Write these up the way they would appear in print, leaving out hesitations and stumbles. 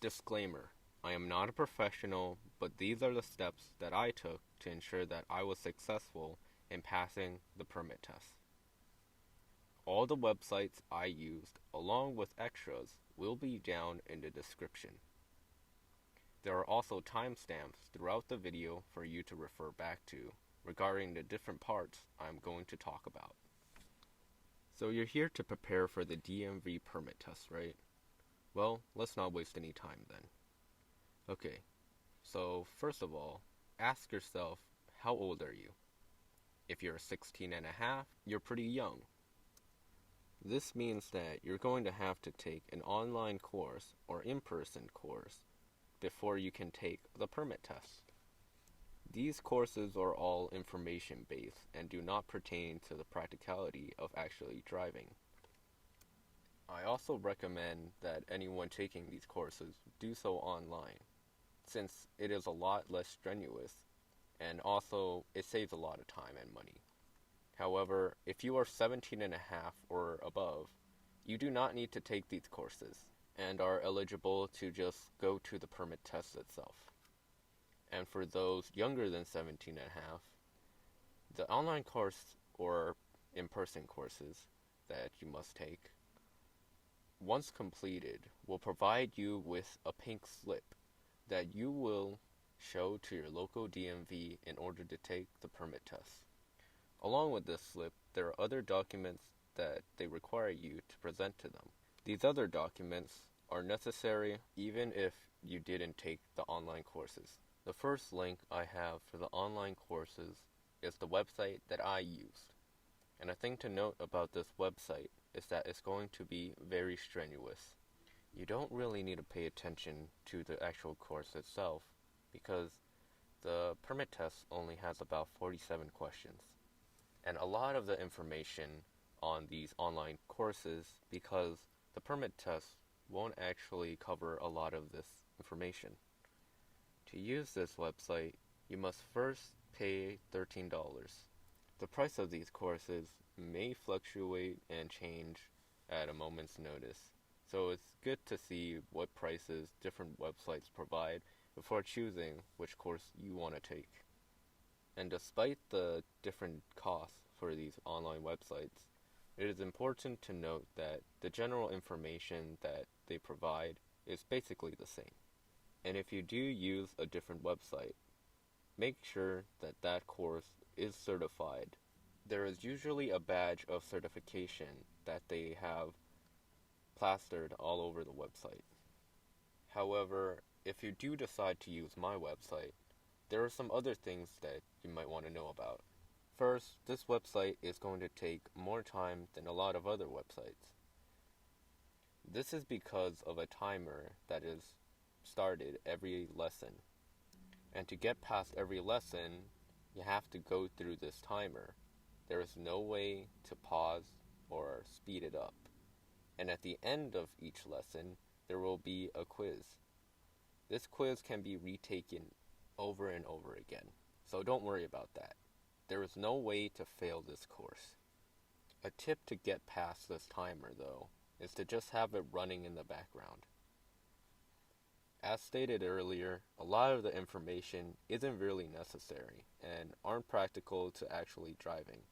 Disclaimer: I am not a professional, but these are the steps that I took to ensure that I was successful in passing the permit test. All the websites I used, along with extras, will be down in the description. There are also timestamps throughout the video for you to refer back to regarding the different parts I'm going to talk about. So you're here to prepare for the DMV permit test, right? Well, let's not waste any time then. Okay, so first of all, ask yourself, how old are you? If you're 16 and a half, you're pretty young. This means that you're going to have to take an online course or in-person course before you can take the permit test. These courses are all information-based and do not pertain to the practicality of actually driving. I also recommend that anyone taking these courses do so online, since it is a lot less strenuous and also it saves a lot of time and money. However, if you are 17 and a half or above, you do not need to take these courses and are eligible to just go to the permit test itself. And for those younger than 17 and a half, the online course or in-person courses that you must take, once completed, will provide you with a pink slip that you will show to your local DMV in order to take the permit test. Along with this slip, there are other documents that they require you to present to them. These other documents are necessary even if you didn't take the online courses. The first link I have for the online courses is the website that I used. And a thing to note about this website is that it's going to be very strenuous. You don't really need to pay attention to the actual course itself because the permit test only has about 47 questions. And a lot of the information on these online courses, because the permit test won't actually cover a lot of this information. To use this website, you must first pay $13. The price of these courses may fluctuate and change at a moment's notice, so it's good to see what prices different websites provide before choosing which course you want to take. And despite the different costs for these online websites, it is important to note that the general information that they provide is basically the same. And if you do use a different website, make sure that that course is certified. There is usually a badge of certification that they have plastered all over the website. However, if you do decide to use my website, there are some other things that you might want to know about. First, this website is going to take more time than a lot of other websites. This is because of a timer that is started every lesson. And to get past every lesson, you have to go through this timer. There is no way to pause or speed it up. And at the end of each lesson, there will be a quiz. This quiz can be retaken over and over again, so don't worry about that. There is no way to fail this course. A tip to get past this timer, though, is to just have it running in the background. As stated earlier, a lot of the information isn't really necessary and aren't practical to actually driving.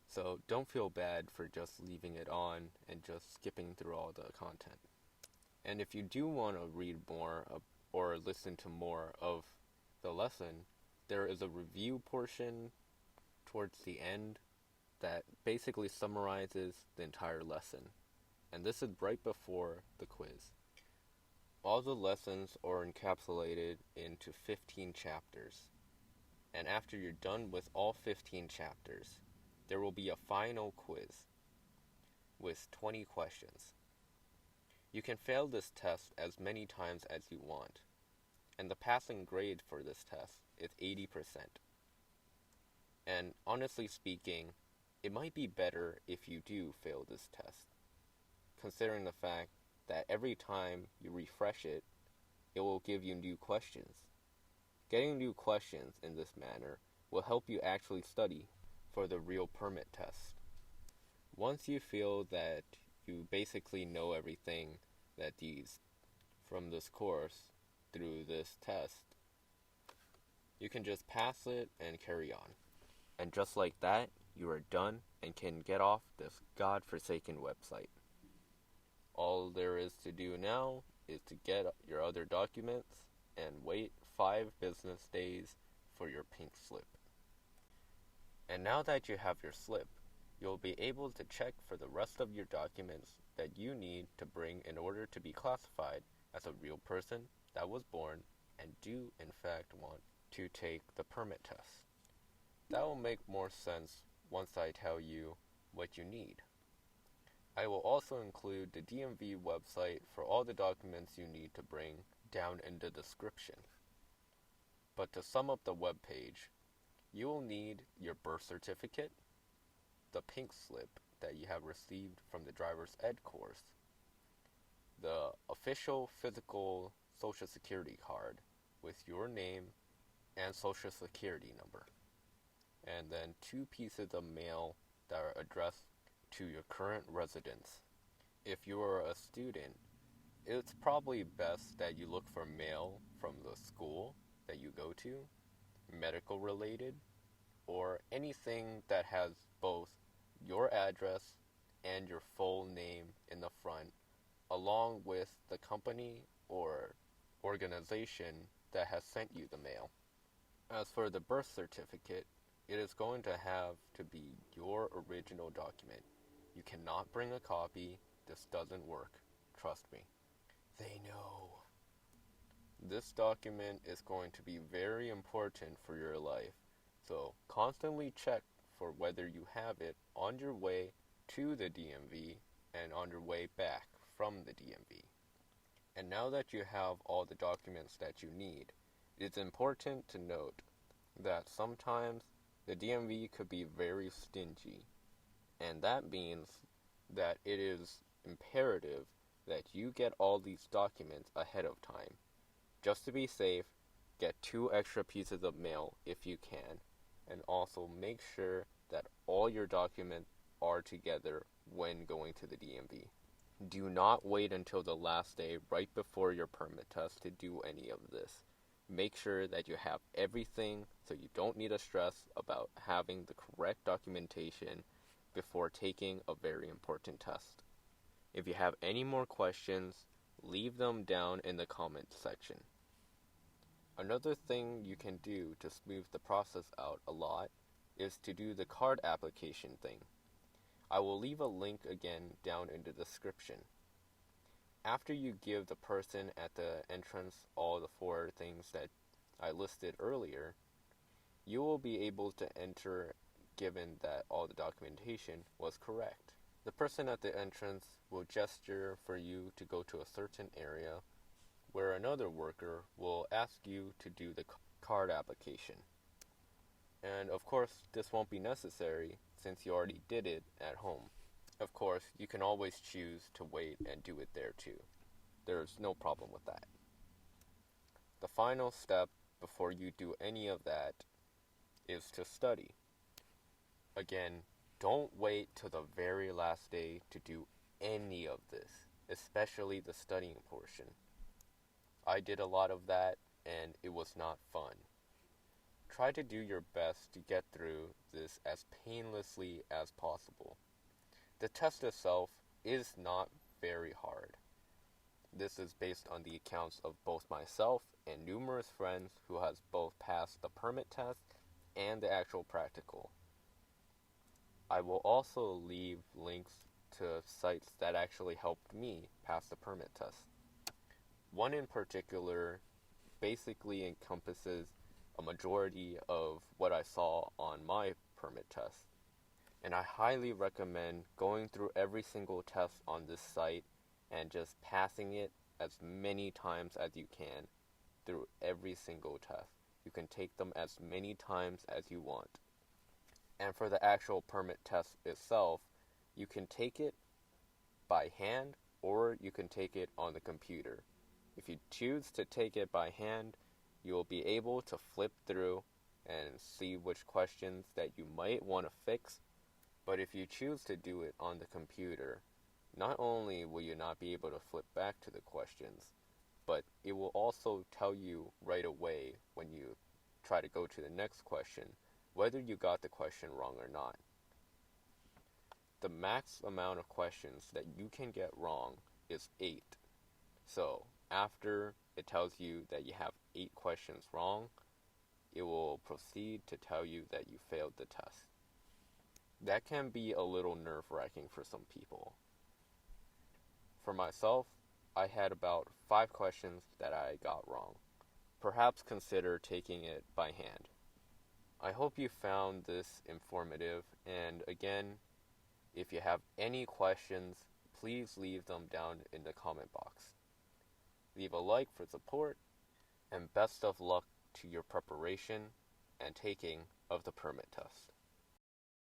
So don't feel bad for just leaving it on and just skipping through all the content. And if you do want to read more or listen to more of the lesson, there is a review portion towards the end that basically summarizes the entire lesson. And this is right before the quiz. All the lessons are encapsulated into 15 chapters. And after you're done with all 15 chapters, there will be a final quiz with 20 questions. You can fail this test as many times as you want, and the passing grade for this test is 80%. And honestly speaking, it might be better if you do fail this test, considering the fact that every time you refresh it, it will give you new questions. Getting new questions in this manner will help you actually study for the real permit test. Once you feel that you basically know everything that these from this course through this test, you can just pass it and carry on. And just like that, you are done and can get off this godforsaken website. All there is to do now is to get your other documents and wait 5 business days for your pink slip. And now that you have your slip, you'll be able to check for the rest of your documents that you need to bring in order to be classified as a real person that was born and do in fact want to take the permit test. That will make more sense once I tell you what you need. I will also include the DMV website for all the documents you need to bring down in the description. But to sum up the web page, you will need your birth certificate, the pink slip that you have received from the driver's ed course, the official physical social security card with your name and social security number, and then 2 pieces of mail that are addressed to your current residence. If you are a student, it's probably best that you look for mail from the school that you go to, medical related, or anything that has both your address and your full name in the front, along with the company or organization that has sent you the mail. As for the birth certificate, it is going to have to be your original document. You cannot bring a copy. This doesn't work. Trust me. They know. This document is going to be very important for your life, so constantly check for whether you have it on your way to the DMV and on your way back from the DMV. And now that you have all the documents that you need, it's important to note that sometimes the DMV could be very stingy, and that means that it is imperative that you get all these documents ahead of time. Just to be safe, get 2 extra pieces of mail if you can, and also make sure that all your documents are together when going to the DMV. Do not wait until the last day right before your permit test to do any of this. Make sure that you have everything so you don't need to stress about having the correct documentation before taking a very important test. If you have any more questions, leave them down in the comments section. Another thing you can do to smooth the process out a lot is to do the card application thing. I will leave a link again down in the description. After you give the person at the entrance all the 4 things that I listed earlier, you will be able to enter given that all the documentation was correct. The person at the entrance will gesture for you to go to a certain area where another worker will ask you to do the card application. And of course, this won't be necessary since you already did it at home. Of course, you can always choose to wait and do it there too. There's no problem with that. The final step before you do any of that is to study. Again, don't wait till the very last day to do any of this, especially the studying portion. I did a lot of that and it was not fun. Try to do your best to get through this as painlessly as possible. The test itself is not very hard. This is based on the accounts of both myself and numerous friends who has both passed the permit test and the actual practical. I will also leave links to sites that actually helped me pass the permit test. One in particular basically encompasses a majority of what I saw on my permit test. And I highly recommend going through every single test on this site and just passing it as many times as you can through every single test. You can take them as many times as you want. And for the actual permit test itself, you can take it by hand or you can take it on the computer. If you choose to take it by hand, you will be able to flip through and see which questions that you might want to fix. But if you choose to do it on the computer, not only will you not be able to flip back to the questions, but it will also tell you right away when you try to go to the next question whether you got the question wrong or not. The max amount of questions that you can get wrong is 8. So after it tells you that you have 8 questions wrong, it will proceed to tell you that you failed the test. That can be a little nerve-wracking for some people. For myself, I had about 5 questions that I got wrong. Perhaps consider taking it by hand. I hope you found this informative, and again, if you have any questions, please leave them down in the comment box. Leave a like for support, and best of luck to your preparation and taking of the permit test.